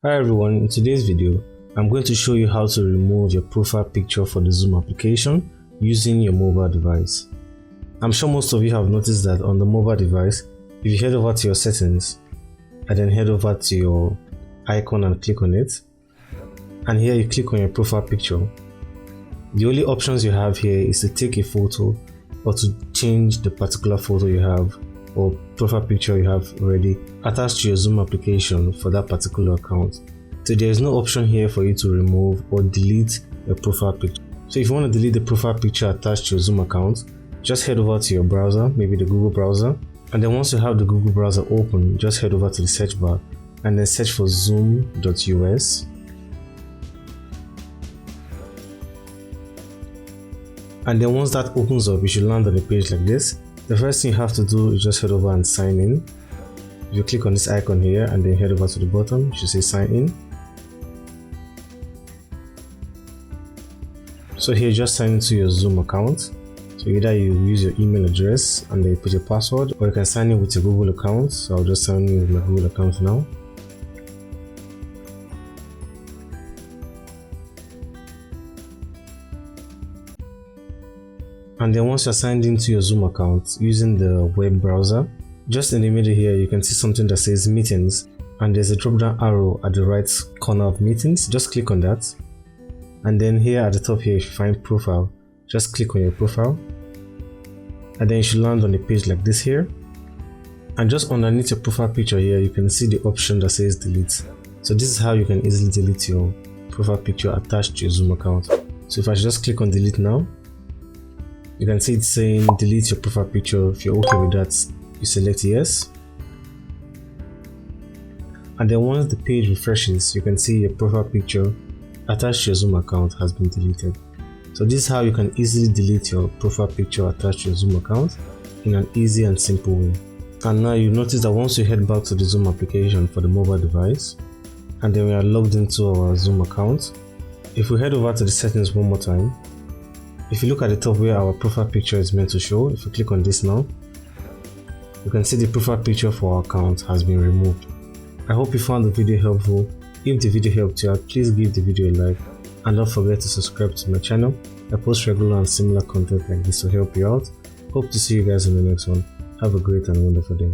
Hi everyone, in today's video, I'm going to show you how to remove your profile picture for the Zoom application using your mobile device. I'm sure most of you have noticed that on the mobile device, if you head over to your settings and then head over to your icon and click on it, and here you click on your profile picture, the only options you have here is to take a photo or to change the particular photo you have or profile picture you have already attached to your Zoom application for that particular account. So there is no option here for you to remove or delete your profile picture. So if you want to delete the profile picture attached to your Zoom account, just head over to your browser, maybe the Google browser, and then once you have the Google browser open, just head over to the search bar and then search for zoom.us. And then once that opens up, you should land on a page like this. The first thing you have to do is just head over and sign in. You click on this icon here and then head over to the bottom, you should say sign in. So here just sign into your Zoom account. So either you use your email address and then you put your password, or you can sign in with your Google account. So I'll just sign in with my Google account now. And then once you're signed into your Zoom account using the web browser, just in the middle here you can see something that says meetings, and there's a drop down arrow at the right corner of meetings. Just click on that, and then here at the top here if you find profile, just click on your profile, and then you should land on a page like this here. And just underneath your profile picture here you can see the option that says delete. So this is how you can easily delete your profile picture attached to your Zoom account. So if I just click on delete now, you can see it's saying delete your profile picture. If you're okay with that, you select yes. And then once the page refreshes, you can see your profile picture attached to your Zoom account has been deleted. So this is how you can easily delete your profile picture attached to your Zoom account in an easy and simple way. And now you notice that once you head back to the Zoom application for the mobile device, and then we are logged into our Zoom account, if we head over to the settings one more time, if you look at the top where our profile picture is meant to show, if you click on this now, you can see the profile picture for our account has been removed. I hope you found the video helpful. If the video helped you out, please give the video a like and don't forget to subscribe to my channel. I post regular and similar content like this to help you out. Hope to see you guys in the next one. Have a great and wonderful day.